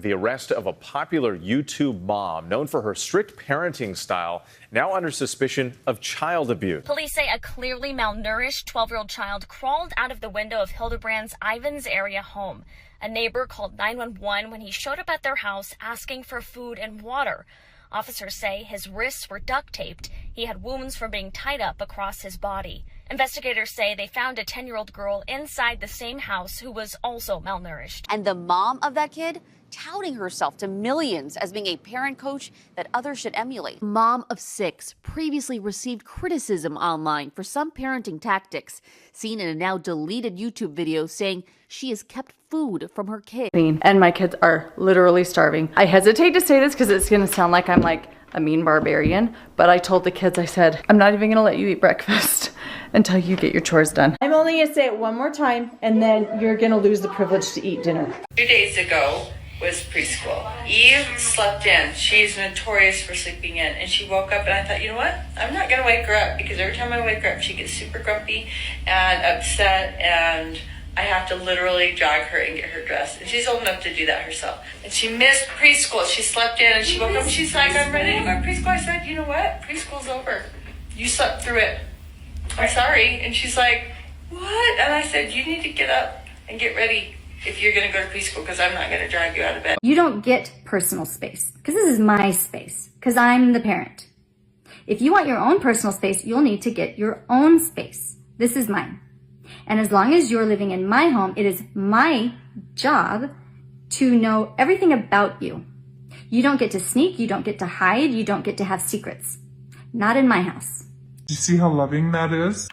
The arrest of a popular YouTube mom known for her strict parenting style, now under suspicion of child abuse. Police say a clearly malnourished 12-year-old child crawled out of the window of Hildebrand's Ivans area home. A neighbor called 911 when he showed up at their house asking for food and water. Officers say his wrists were duct taped. He had wounds from being tied up across his body. Investigators say they found a 10-year-old girl inside the same house who was also malnourished. And the mom of that kid touting herself to millions as being a parent coach that others should emulate. Mom of 6 previously received criticism online for some parenting tactics, seen in a now deleted YouTube video saying she has kept food from her kid. And my kids are literally starving. I hesitate to say this because it's going to sound like I'm like a mean barbarian, but I told the kids, I said, I'm not even going to let you eat breakfast until you get your chores done. I'm only going to say it one more time, and then you're going to lose the privilege to eat dinner. 2 days ago was preschool. Eve slept in. She's notorious for sleeping in. And she woke up and I thought, you know what? I'm not going to wake her up because every time I wake her up, she gets super grumpy and upset, and I have to literally drag her and get her dressed. And she's old enough to do that herself. And she missed preschool. She slept in and she woke up and she's like, I'm ready to go to preschool. I said, you know what? Preschool's over. You slept through it. I'm sorry. And she's like, what? And I said, you need to get up and get ready if you're going to go to preschool, because I'm not going to drag you out of bed. You don't get personal space because this is my space because I'm the parent. If you want your own personal space, you'll need to get your own space. This is mine. And as long as you're living in my home, it is my job to know everything about you. You don't get to sneak. You don't get to hide. You don't get to have secrets. Not in my house. Do you see how loving that is?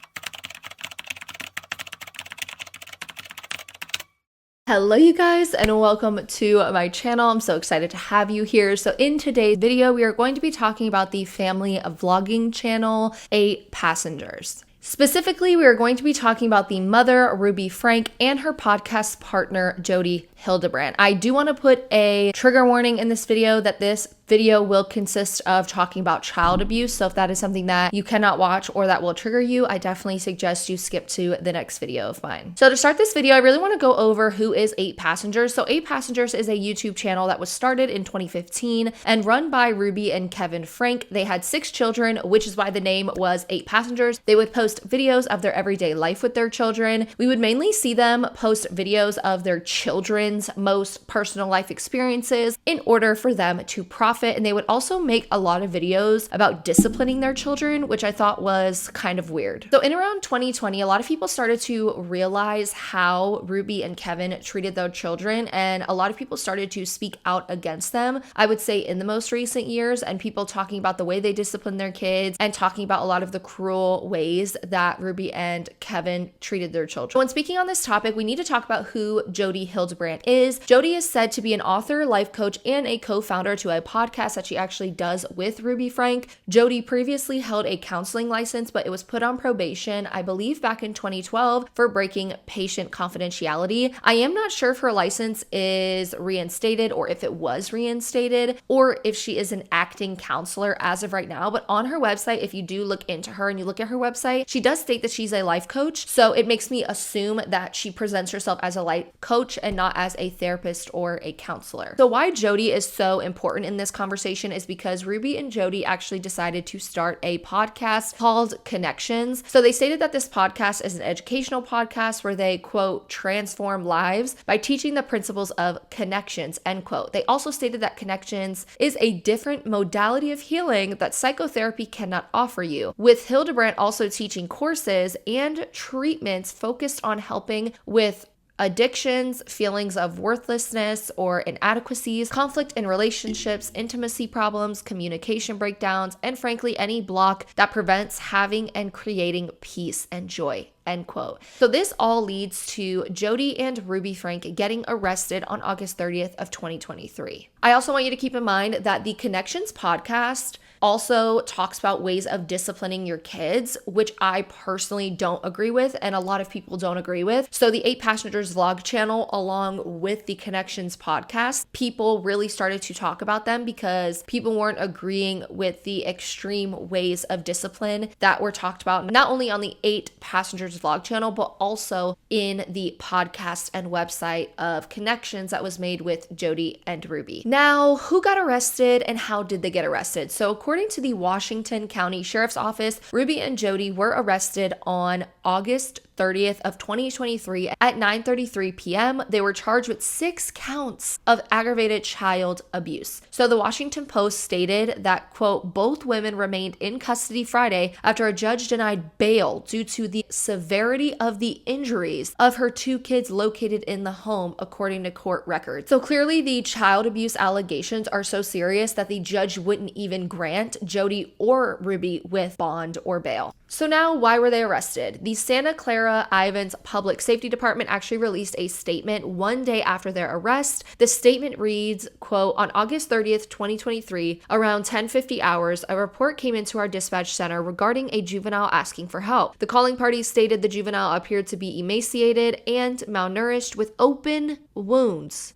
Hello you guys, and welcome to my channel. I'm so excited to have you here. So in today's video, we are going to be talking about the family vlogging channel, 8 Passengers. Specifically, we are going to be talking about the mother, Ruby Franke, and her podcast partner, Jodi Hildebrand. I do want to put a trigger warning in this video that this video will consist of talking about child abuse. So if that is something that you cannot watch or that will trigger you, I definitely suggest you skip to the next video of mine. So to start this video, I really want to go over who is 8 Passengers. So 8 Passengers is a YouTube channel that was started in 2015 and run by Ruby and Kevin Franke. They had 6 children, which is why the name was 8 Passengers. They would post videos of their everyday life with their children. We would mainly see them post videos of their children's most personal life experiences in order for them to profit. And they would also make a lot of videos about disciplining their children, which I thought was kind of weird. So in around 2020, a lot of people started to realize how Ruby and Kevin treated their children, and a lot of people started to speak out against them, I would say, in the most recent years, and people talking about the way they discipline their kids and talking about a lot of the cruel ways that Ruby and Kevin treated their children. When speaking on this topic, we need to talk about who Jodi Hildebrand is. Jodi is said to be an author, life coach, and a co-founder to a podcast that she actually does with Ruby Franke. Jodi previously held a counseling license, but it was put on probation, I believe back in 2012, for breaking patient confidentiality. I am not sure if her license is reinstated or if it was reinstated or if she is an acting counselor as of right now, but on her website, if you do look into her and you look at her website, she does state that she's a life coach. So it makes me assume that she presents herself as a life coach and not as a therapist or a counselor. So why Jodi is so important in this conversation is because Ruby and Jodi actually decided to start a podcast called Connections. So they stated that this podcast is an educational podcast where they, quote, transform lives by teaching the principles of connections, end quote. They also stated that Connections is a different modality of healing that psychotherapy cannot offer you, with Hildebrand also teaching courses and treatments focused on helping with addictions, feelings of worthlessness or inadequacies, conflict in relationships, intimacy problems, communication breakdowns, and frankly, any block that prevents having and creating peace and joy, end quote. So this all leads to Jodi and Ruby Franke getting arrested on August 30th of 2023. I also want you to keep in mind that the Connections podcast Also talks about ways of disciplining your kids, which I personally don't agree with and a lot of people don't agree with. So the 8 Passengers vlog channel, along with the Connections podcast, people really started to talk about them because people weren't agreeing with the extreme ways of discipline that were talked about, not only on the 8 Passengers vlog channel, but also in the podcast and website of Connections that was made with Jodi and Ruby. Now, who got arrested and how did they get arrested? So according to the Washington County Sheriff's Office, Ruby and Jodi were arrested on August 30th of 2023 at 9:33 p.m. They were charged with 6 counts of aggravated child abuse. So the Washington Post stated that, quote, both women remained in custody Friday after a judge denied bail due to the severity of the injuries of her 2 kids located in the home, according to court records. So clearly the child abuse allegations are so serious that the judge wouldn't even grant Jodi or Ruby with bond or bail. So now, why were they arrested? The Santa Clara Ivins Public Safety Department actually released a statement one day after their arrest. The statement reads, quote, on August 30th, 2023, around 10:50 hours, a report came into our dispatch center regarding a juvenile asking for help. The calling party stated the juvenile appeared to be emaciated and malnourished with open wounds,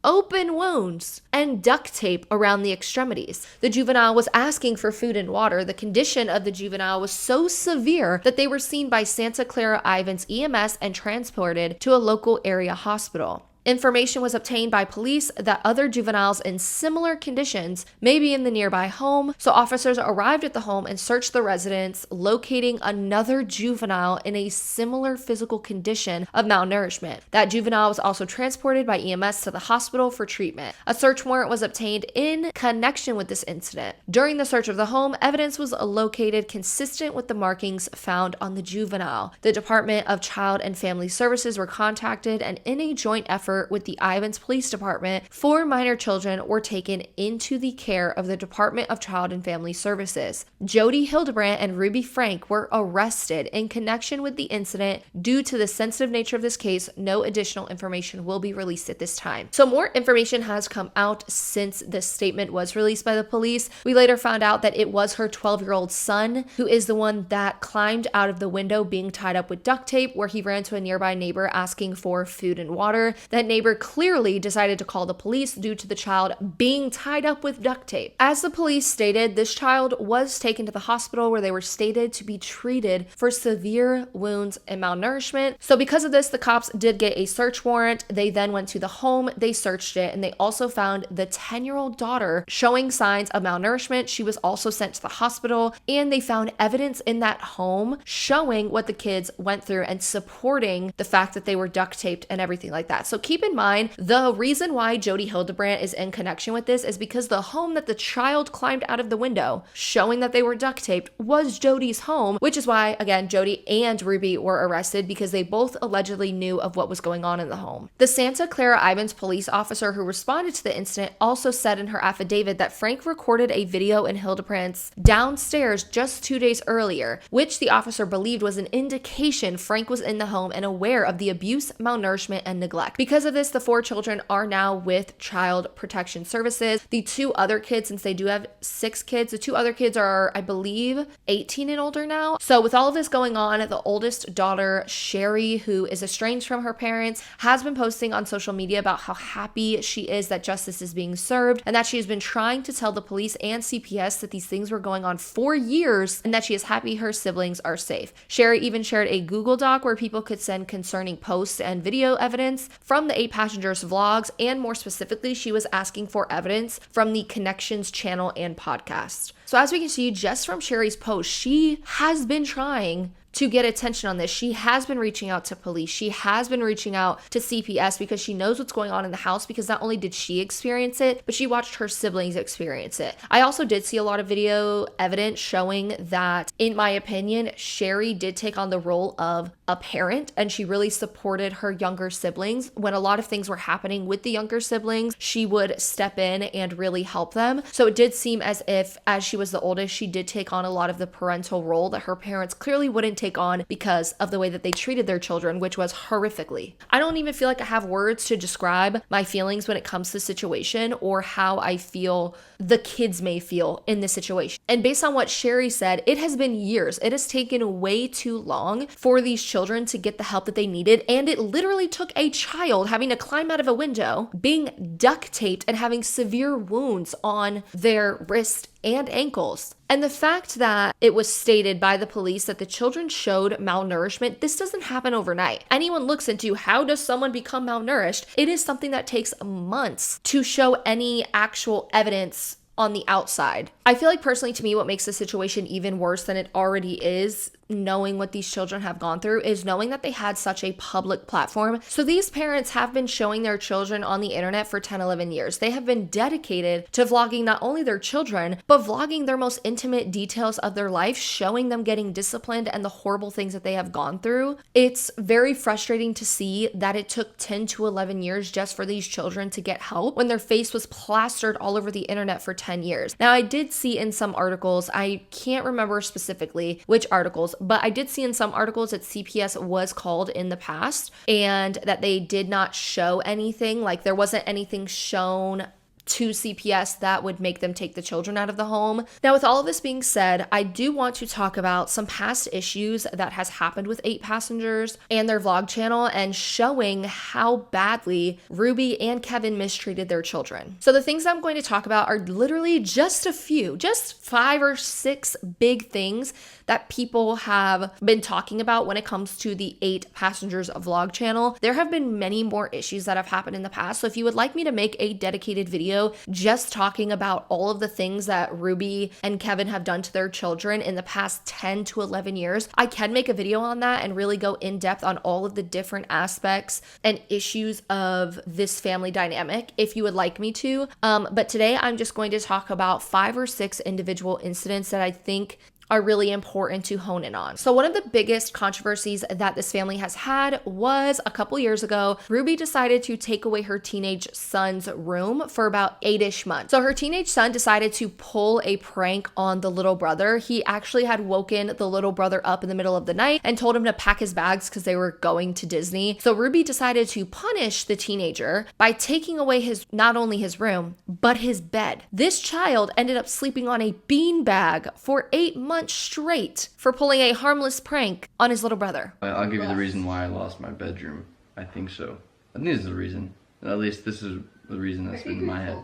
and duct tape around the extremities. The juvenile was asking for food and water. The condition of the juvenile was so severe that they were seen by Santa Clara Ivins EMS and transported to a local area hospital. Information was obtained by police that other juveniles in similar conditions may be in the nearby home, so officers arrived at the home and searched the residence, locating another juvenile in a similar physical condition of malnourishment. That juvenile was also transported by EMS to the hospital for treatment. A search warrant was obtained in connection with this incident. During the search of the home, evidence was located consistent with the markings found on the juvenile. The Department of Child and Family Services were contacted, and in a joint effort with the Ivins Police Department, 4 minor children were taken into the care of the Department of Child and Family Services. Jodi Hildebrandt and Ruby Franke were arrested in connection with the incident. Due to the sensitive nature of this case, no additional information will be released at this time. So more information has come out since this statement was released by the police. We later found out that it was her 12-year-old son who is the one that climbed out of the window being tied up with duct tape, where he ran to a nearby neighbor asking for food and water. That neighbor clearly decided to call the police due to the child being tied up with duct tape. As the police stated, this child was taken to the hospital where they were stated to be treated for severe wounds and malnourishment. So because of this, the cops did get a search warrant. They then went to the home, they searched it, and they also found the 10-year-old daughter showing signs of malnourishment. She was also sent to the hospital, and they found evidence in that home showing what the kids went through and supporting the fact that they were duct taped and everything like that. So keep in mind, the reason why Jodi Hildebrandt is in connection with this is because the home that the child climbed out of the window, showing that they were duct taped, was Jodi's home, which is why, again, Jodi and Ruby were arrested because they both allegedly knew of what was going on in the home. The Santa Clara Ivins police officer who responded to the incident also said in her affidavit that Franke recorded a video in Hildebrandt's downstairs just 2 days earlier, which the officer believed was an indication Franke was in the home and aware of the abuse, malnourishment, and neglect. Because of this, the 4 children are now with Child Protection Services. The 2 other kids, since they do have 6 kids, the 2 other kids are, I believe, 18 and older now. So with all of this going on, the oldest daughter, Sherry, who is estranged from her parents, has been posting on social media about how happy she is that justice is being served and that she has been trying to tell the police and CPS that these things were going on for years and that she is happy her siblings are safe. Sherry even shared a Google Doc where people could send concerning posts and video evidence from the 8 Passengers vlogs, and more specifically, she was asking for evidence from the Connections channel and podcast. So as we can see just from Sherry's post, she has been trying to get attention on this. She has been reaching out to police. She has been reaching out to CPS because she knows what's going on in the house, because not only did she experience it, but she watched her siblings experience it. I also did see a lot of video evidence showing that, in my opinion, Sherry did take on the role of a parent and she really supported her younger siblings. When a lot of things were happening with the younger siblings, she would step in and really help them. So it did seem as if, as she was the oldest, she did take on a lot of the parental role that her parents clearly wouldn't take on because of the way that they treated their children, which was horrifically. I don't even feel like I have words to describe my feelings when it comes to the situation or how I feel the kids may feel in this situation. And based on what Sherry said, it has been years. It has taken way too long for these children to get the help that they needed. And it literally took a child having to climb out of a window, being duct taped, and having severe wounds on their wrist and ankles. And the fact that it was stated by the police that the children showed malnourishment, this doesn't happen overnight. Anyone looks into how does someone become malnourished, it is something that takes months to show any actual evidence on the outside. I feel like personally, to me, what makes the situation even worse than it already is, knowing what these children have gone through, is knowing that they had such a public platform. So these parents have been showing their children on the internet for 10, 11 years. They have been dedicated to vlogging not only their children, but vlogging their most intimate details of their life, showing them getting disciplined and the horrible things that they have gone through. It's very frustrating to see that it took 10 to 11 years just for these children to get help when their face was plastered all over the internet for 10 years. Now, I did see in some articles, I can't remember specifically which articles, but I did see in some articles that CPS was called in the past and that they did not show anything. Like there wasn't anything shown to CPS that would make them take the children out of the home. Now, with all of this being said, I do want to talk about some past issues that has happened with 8 Passengers and their vlog channel and showing how badly Ruby and Kevin mistreated their children. So the things I'm going to talk about are literally just a few, just 5 or 6 big things that people have been talking about when it comes to the 8 Passengers vlog channel. There have been many more issues that have happened in the past. So if you would like me to make a dedicated video just talking about all of the things that Ruby and Kevin have done to their children in the past 10 to 11 years, I can make a video on that and really go in depth on all of the different aspects and issues of this family dynamic if you would like me to. But today I'm just going to talk about 5 or 6 individual incidents that I think are really important to hone in on. So one of the biggest controversies that this family has had was a couple years ago, Ruby decided to take away her teenage son's room for about 8-ish months. So her teenage son decided to pull a prank on the little brother. He actually had woken the little brother up in the middle of the night and told him to pack his bags because they were going to Disney. So Ruby decided to punish the teenager by taking away not only his room, but his bed. This child ended up sleeping on a beanbag for 8 months straight for pulling a harmless prank on his little brother. I'll give you the reason why I lost my bedroom. I think so. I think this is the reason. At least this is the reason that's been in my head.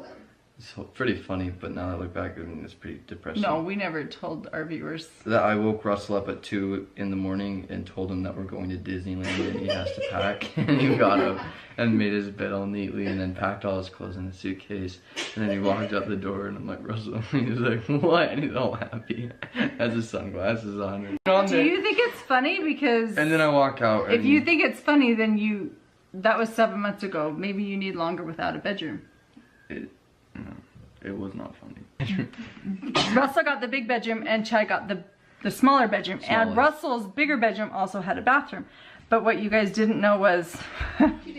It's pretty funny, but now that I look back, I mean, it's pretty depressing. No, we never told our viewers. That I woke Russell up at 2 in the morning and told him that we're going to Disneyland and he has to pack. And he got up and made his bed all neatly and then packed all his clothes in a suitcase. And then he walked out the door and I'm like, Russell, he was like, what? And he's all happy. Has his sunglasses on. Do you think it's funny? Because and then I walk out. If you think it's funny, then that was 7 months ago. Maybe you need longer without a bedroom. It was not funny. Russell got the big bedroom and Chad got the smaller bedroom. And Russell's bigger bedroom also had a bathroom. But what you guys didn't know was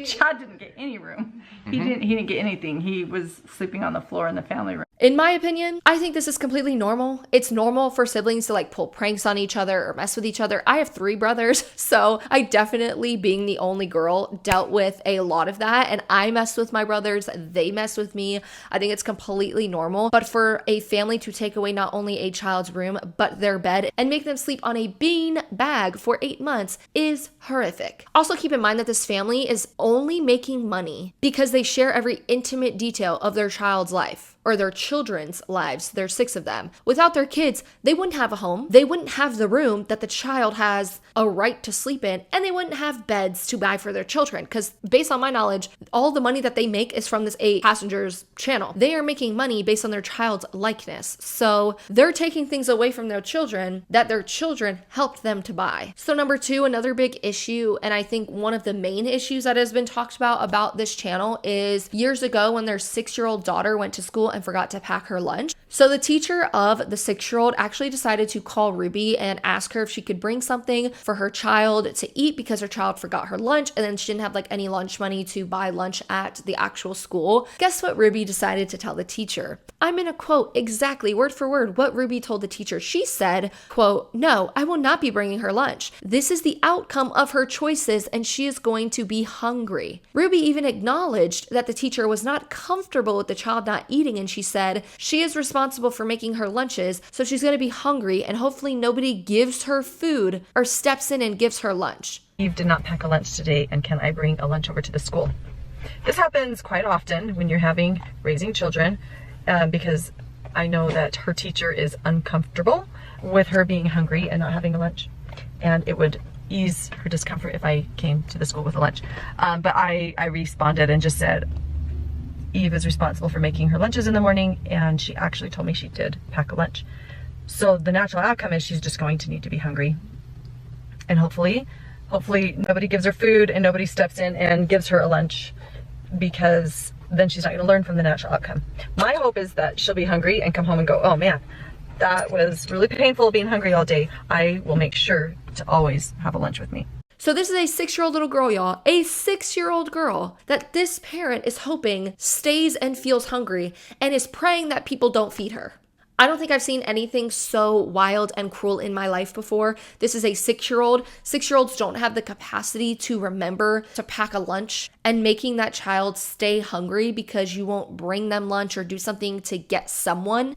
Chad didn't get any room. He didn't get anything. He was sleeping on the floor in the family room. In my opinion, I think this is completely normal. It's normal for siblings to like pull pranks on each other or mess with each other. I have 3 brothers, so I definitely, being the only girl, dealt with a lot of that. And I messed with my brothers, they messed with me. I think it's completely normal. But for a family to take away not only a child's room, but their bed and make them sleep on a bean bag for 8 months is horrific. Also keep in mind that this family is only making money because they share every intimate detail of their child's life. Or their children's lives. There's 6 of them. Without their kids, they wouldn't have a home. They wouldn't have the room that the child has a right to sleep in, and they wouldn't have beds to buy for their children. Because based on my knowledge, all the money that they make is from this 8 Passengers channel. They are making money based on their child's likeness. So they're taking things away from their children that their children helped them to buy. So number 2, another big issue issue, and I think one of the main issues that has been talked about this channel is years ago when their 6-year-old daughter went to school and forgot to pack her lunch. So the teacher of the 6-year-old actually decided to call Ruby and ask her if she could bring something for her child to eat because her child forgot her lunch and then she didn't have like any lunch money to buy lunch at the actual school. Guess what Ruby decided to tell the teacher? I'm gonna quote exactly word for word what Ruby told the teacher. She said, quote, "No, I will not be bringing her lunch. This is the outcome of her choices and she is going to be hungry." Ruby even acknowledged that the teacher was not comfortable with the child not eating, and she said she is responsible for making her lunches, so she's going to be hungry and hopefully nobody gives her food or steps in and gives her lunch. Eve did not pack a lunch today, and can I bring a lunch over to the school? This happens quite often when you're raising children, because I know that her teacher is uncomfortable with her being hungry and not having a lunch, and it would ease her discomfort if I came to the school with a lunch. But I responded and just said, Eve is responsible for making her lunches in the morning, and she actually told me she did pack a lunch. So the natural outcome is she's just going to need to be hungry. And hopefully nobody gives her food and nobody steps in and gives her a lunch, because then she's not going to learn from the natural outcome. My hope is that she'll be hungry and come home and go, oh man, that was really painful being hungry all day. I will make sure to always have a lunch with me. So this is a 6-year-old little girl, y'all. A 6-year-old girl that this parent is hoping stays and feels hungry and is praying that people don't feed her. I don't think I've seen anything so wild and cruel in my life before. This is a 6-year-old. 6-year-olds don't have the capacity to remember to pack a lunch, and making that child stay hungry because you won't bring them lunch or do something to get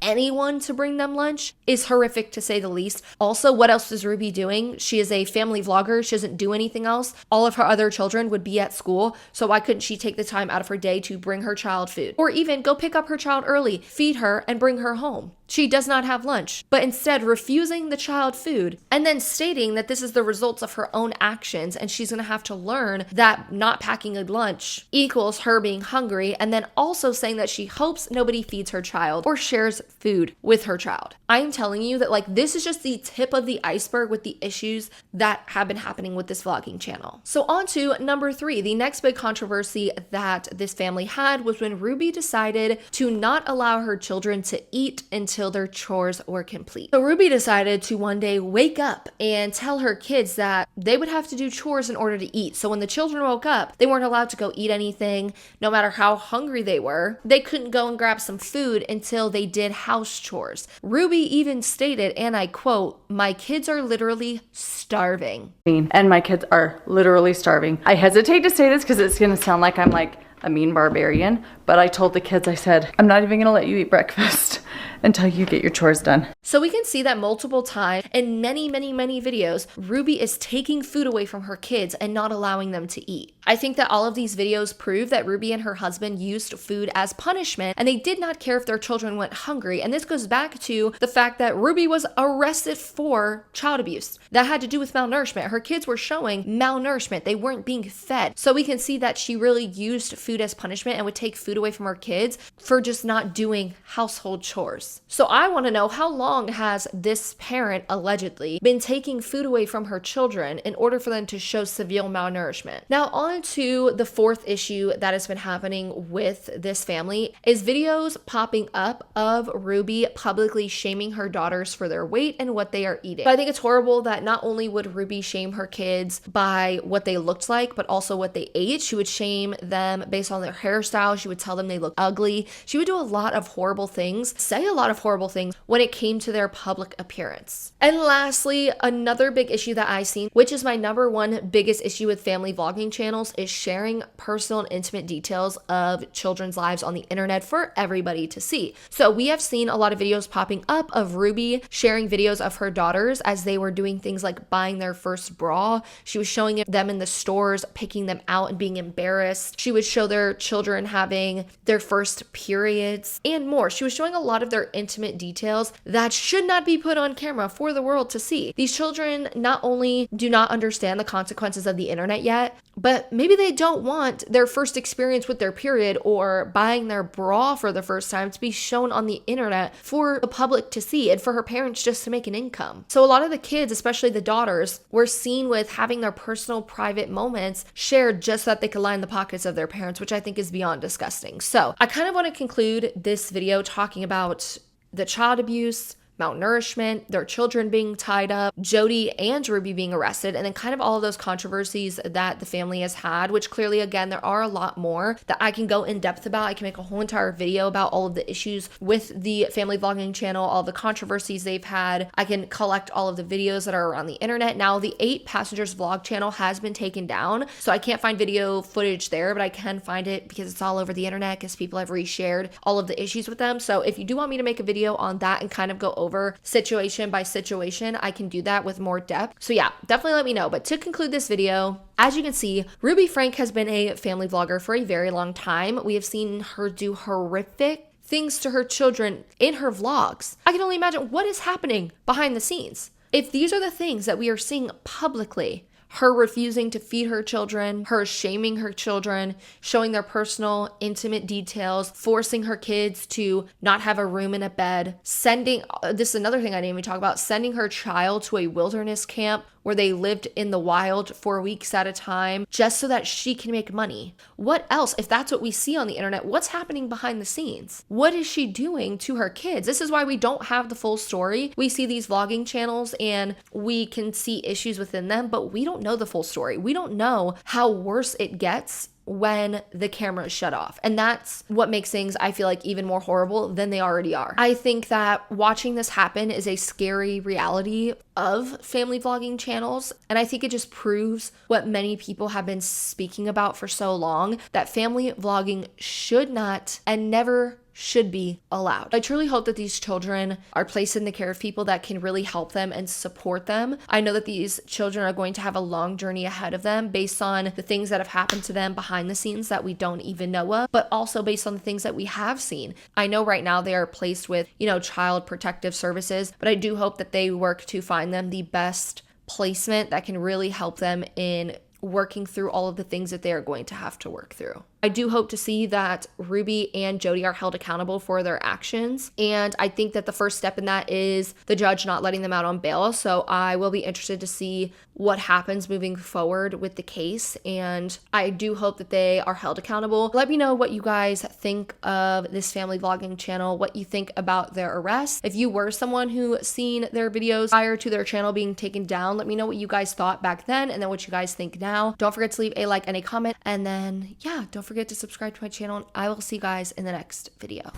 anyone to bring them lunch is horrific, to say the least. Also, what else is Ruby doing? She is a family vlogger. She doesn't do anything else. All of her other children would be at school, so why couldn't she take the time out of her day to bring her child food? Or even go pick up her child early, feed her, and bring her home. She does not have lunch, but instead refusing the child food and then stating that this is the results of her own actions and she's gonna have to learn that not packing a lunch equals her being hungry, and then also saying that she hopes nobody feeds her child or shares food with her child. I'm telling you that this is just the tip of the iceberg with the issues that have been happening with this vlogging channel. So on to number 3, the next big controversy that this family had was when Ruby decided to not allow her children to eat until their chores were complete. So Ruby decided to one day wake up and tell her kids that they would have to do chores in order to eat. So when the children woke up, they weren't allowed to go eat anything, no matter how hungry they were. They couldn't go and grab some food until they did house chores. Ruby even stated, and I quote, "My kids are literally starving." And my kids are literally starving. I hesitate to say this because it's going to sound like I'm like a mean barbarian, but I told the kids, I said, I'm not even going to let you eat breakfast until you get your chores done. So we can see that multiple times in many videos, Ruby is taking food away from her kids and not allowing them to eat. I think that all of these videos prove that Ruby and her husband used food as punishment, and they did not care if their children went hungry. And this goes back to the fact that Ruby was arrested for child abuse. That had to do with malnourishment. Her kids were showing malnourishment. They weren't being fed. So we can see that she really used food as punishment and would take food away from her kids for just not doing household chores. So I want to know, how long has this parent allegedly been taking food away from her children in order for them to show severe malnourishment? Now on to the 4th issue that has been happening with this family is videos popping up of Ruby publicly shaming her daughters for their weight and what they are eating. But I think it's horrible that not only would Ruby shame her kids by what they looked like, but also what they ate. She would shame them based on their hairstyle. She would tell them they look ugly. She would do a lot of horrible things, say a lot of horrible things when it came to their public appearance. And lastly, another big issue that I've seen, which is my number 1 biggest issue with family vlogging channels, is sharing personal and intimate details of children's lives on the internet for everybody to see. So we have seen a lot of videos popping up of Ruby sharing videos of her daughters as they were doing things like buying their first bra. She was showing them in the stores, picking them out and being embarrassed. She would show their children having their first periods and more. She was showing a lot of their intimate details that that should not be put on camera for the world to see. These children not only do not understand the consequences of the internet yet, but maybe they don't want their first experience with their period or buying their bra for the first time to be shown on the internet for the public to see and for her parents just to make an income. So a lot of the kids, especially the daughters, were seen with having their personal private moments shared just so that they could line the pockets of their parents, which I think is beyond disgusting. So I kind of want to conclude this video talking about the child abuse, malnourishment, their children being tied up, Jodi and Ruby being arrested, and then kind of all of those controversies that the family has had, which clearly, again, there are a lot more that I can go in depth about. I can make a whole entire video about all of the issues with the family vlogging channel, all the controversies they've had. I can collect all of the videos that are around the internet. Now, the 8 Passengers vlog channel has been taken down, so I can't find video footage there, but I can find it because it's all over the internet because people have reshared all of the issues with them. So if you do want me to make a video on that and kind of go over situation by situation, I can do that with more depth. So yeah, definitely let me know. But to conclude this video, as you can see, Ruby Franke has been a family vlogger for a very long time. We have seen her do horrific things to her children in her vlogs. I can only imagine what is happening behind the scenes. If these are the things that we are seeing publicly, her refusing to feed her children, her shaming her children, showing their personal, intimate details, forcing her kids to not have a room and a bed, this is another thing I didn't even talk about, sending her child to a wilderness camp where they lived in the wild for weeks at a time just so that she can make money. What else? If that's what we see on the internet, what's happening behind the scenes? What is she doing to her kids? This is why we don't have the full story. We see these vlogging channels and we can see issues within them, but we don't know the full story. We don't know how worse it gets when the camera is shut off. And that's what makes things, I feel like, even more horrible than they already are. I think that watching this happen is a scary reality of family vlogging channels. And I think it just proves what many people have been speaking about for so long, that family vlogging should not and never should be allowed. I truly hope that these children are placed in the care of people that can really help them and support them. I know that these children are going to have a long journey ahead of them based on the things that have happened to them behind the scenes that we don't even know of, but also based on the things that we have seen. I know right now they are placed with, child protective services, but I do hope that they work to find them the best placement that can really help them in working through all of the things that they are going to have to work through. I do hope to see that Ruby and Jodi are held accountable for their actions. And I think that the first step in that is the judge not letting them out on bail. So I will be interested to see what happens moving forward with the case. And I do hope that they are held accountable. Let me know what you guys think of this family vlogging channel, what you think about their arrest. If you were someone who seen their videos prior to their channel being taken down, let me know what you guys thought back then and then what you guys think now. Don't forget to leave a like and a comment. And then, yeah, don't forget to subscribe to my channel, and I will see you guys in the next video.